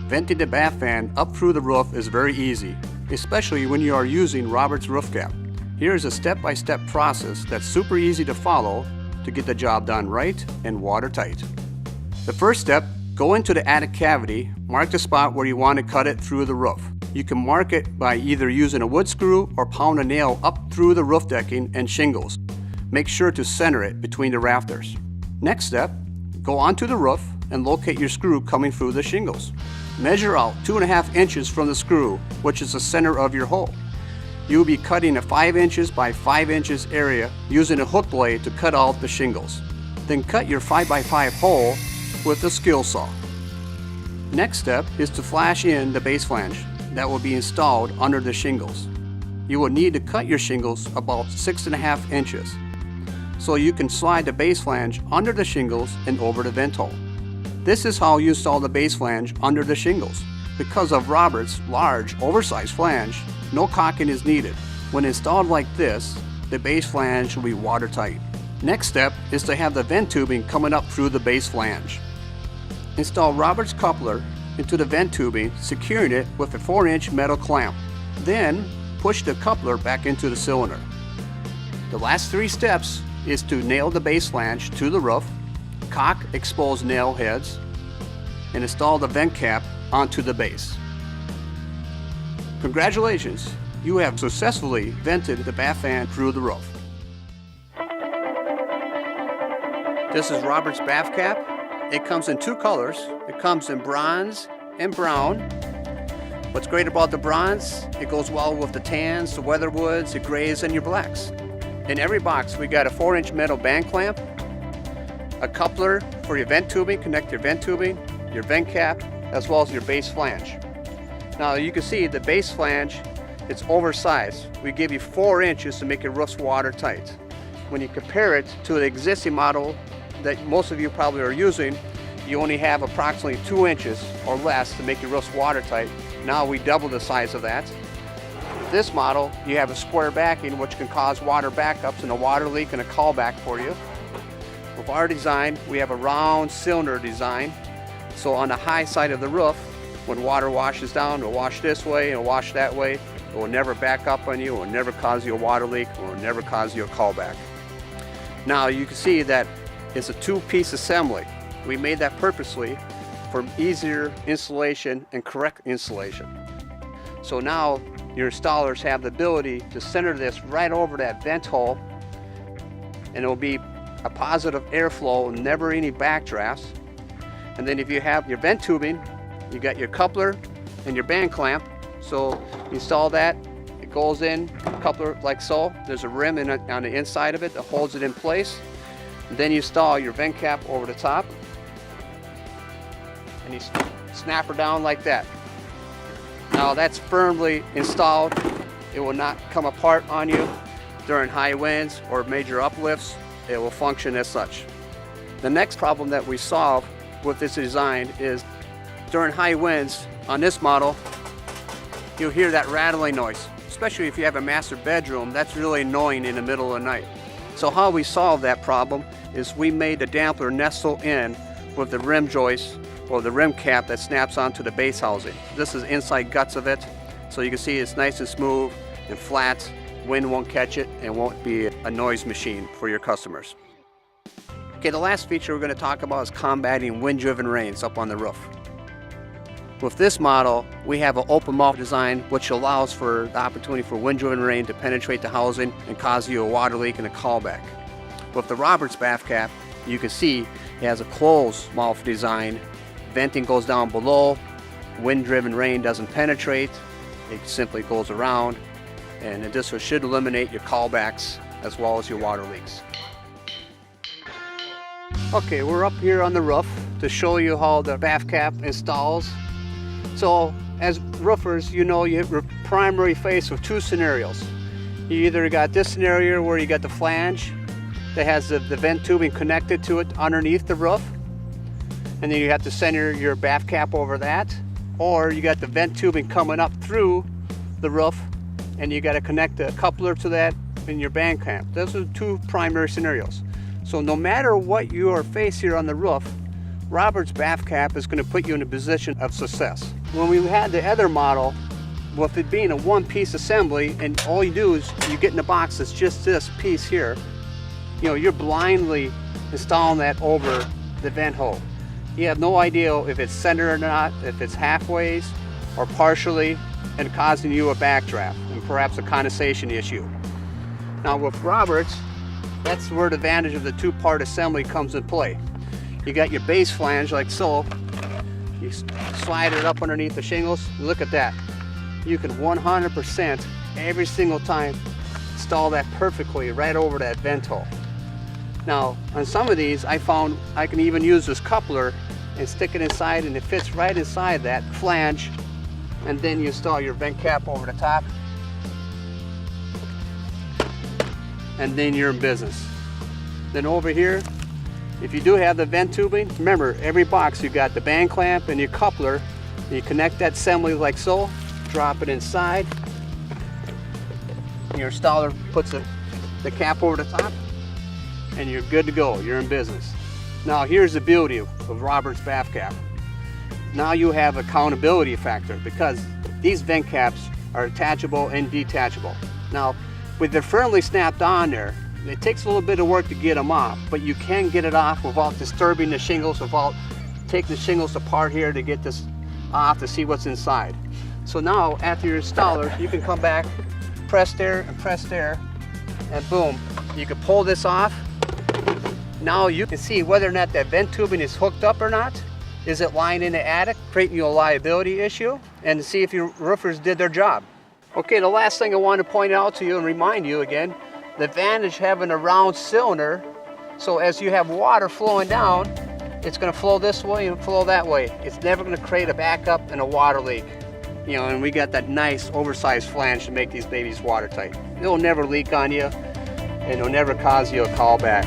Venting the bath fan up through the roof is very easy, especially when you are using Robert's roof cap. Here is a step-by-step process that's super easy to follow to get the job done right and watertight. The first step, go into the attic cavity, mark the spot where you want to cut it through the roof. You can mark it by either using a wood screw or pound a nail up through the roof decking and shingles. Make sure to center it between the rafters. Next step, go onto the roof and locate your screw coming through the shingles. Measure out 2.5 inches from the screw, which is the center of your hole. You will be cutting a 5 inches by 5 inches area using a hook blade to cut out the shingles. Then cut your 5x5 hole with a skill saw. Next step is to flash in the base flange that will be installed under the shingles. You will need to cut your shingles about 6.5 inches so you can slide the base flange under the shingles and over the vent hole. This is how you install the base flange under the shingles. Because of Robert's large, oversized flange, no caulking is needed. When installed like this, the base flange will be watertight. Next step is to have the vent tubing coming up through the base flange. Install Robert's coupler into the vent tubing, securing it with a 4-inch metal clamp. Then push the coupler back into the cylinder. The last 3 steps is to nail the base flange to the roof, caulk exposed nail heads, and install the vent cap onto the base. Congratulations, you have successfully vented the bath fan through the roof. This is Robert's bath cap. It comes in 2 colors. It comes in bronze and brown. What's great about the bronze, it goes well with the tans, the weatherwoods, the grays, and your blacks. In every box we got a 4-inch metal band clamp, a coupler for your vent tubing, connect your vent tubing, your vent cap, as well as your base flange. Now you can see the base flange, it's oversized. We give you 4 inches to make your roofs watertight. When you compare it to the existing model that most of you probably are using, you only have approximately 2 inches or less to make your roofs watertight. Now we double the size of that. This model, you have a square backing which can cause water backups and a water leak and a callback for you. With our design, we have a round cylinder design. So on the high side of the roof, when water washes down, it'll wash this way and wash that way. It will never back up on you, it will never cause you a water leak, it will never cause you a callback. Now you can see that it's a 2-piece assembly. We made that purposely for easier installation and correct installation. So now your installers have the ability to center this right over that vent hole, and it will be a positive airflow, never any backdrafts. And then if you have your vent tubing, you got your coupler and your band clamp. So you install that, it goes in, coupler like so. There's a rim on the inside of it that holds it in place. And then you install your vent cap over the top, and you snap her down like that. Now that's firmly installed. It will not come apart on you during high winds or major uplifts. It will function as such. The next problem that we solve with this design is during high winds on this model, you'll hear that rattling noise. Especially if you have a master bedroom, that's really annoying in the middle of the night. So how we solve that problem is we made the damper nestle in with the rim joist or the rim cap that snaps onto the base housing. This is inside guts of it, so you can see it's nice and smooth and flat. Wind won't catch it and won't be a noise machine for your customers. Okay, the last feature we're going to talk about is combating wind-driven rains up on the roof. With this model, we have an open mouth design which allows for the opportunity for wind-driven rain to penetrate the housing and cause you a water leak and a callback. With the Robert's bath cap, you can see it has a closed mouth design. Venting goes down below, wind-driven rain doesn't penetrate, it simply goes around, and this should eliminate your callbacks as well as your water leaks. Okay, we're up here on the roof to show you how the bath cap installs. So as roofers, you know you're primarily faced with 2 scenarios. You either got this scenario where you got the flange that has the vent tubing connected to it underneath the roof, and then you have to center your bath cap over that, or you got the vent tubing coming up through the roof and you got to connect a coupler to that in your band clamp. Those are 2 primary scenarios. So no matter what you are faced here on the roof, Robert's bath cap is going to put you in a position of success. when we had the other model, with it being a one-piece assembly, and all you do is you get in the box that's just this piece here, you know, you're blindly installing that over the vent hole. You have no idea if it's centered or not, if it's halfways or partially, and causing you a backdraft and perhaps a condensation issue. Now with Roberts, that's where the advantage of the two-part assembly comes in play. You got your base flange like so. You slide it up underneath the shingles. Look at that. You can 100% every single time install that perfectly right over that vent hole. Now on some of these I found I can even use this coupler and stick it inside, and it fits right inside that flange, and then you install your vent cap over the top, and then you're in business. Then over here, if you do have the vent tubing, remember every box you got the band clamp and your coupler, and you connect that assembly like so, drop it inside, your installer puts the cap over the top, and you're good to go, you're in business. Now here's the beauty of Roberts bath cap. Now you have accountability factor, because these vent caps are attachable and detachable. Now with the firmly snapped on there, it takes a little bit of work to get them off, but you can get it off without disturbing the shingles, without taking the shingles apart here to get this off to see what's inside. So now after your installer, you can come back, press there, and boom, you can pull this off. Now you can see whether or not that vent tubing is hooked up or not. Is it lying in the attic, creating you a liability issue? And see if your roofers did their job. Okay, the last thing I want to point out to you and remind you again, the advantage having a round cylinder, so as you have water flowing down, it's going to flow this way and flow that way. It's never going to create a backup and a water leak. You know, and we got that nice oversized flange to make these babies watertight. It'll never leak on you, and it'll never cause you a call back.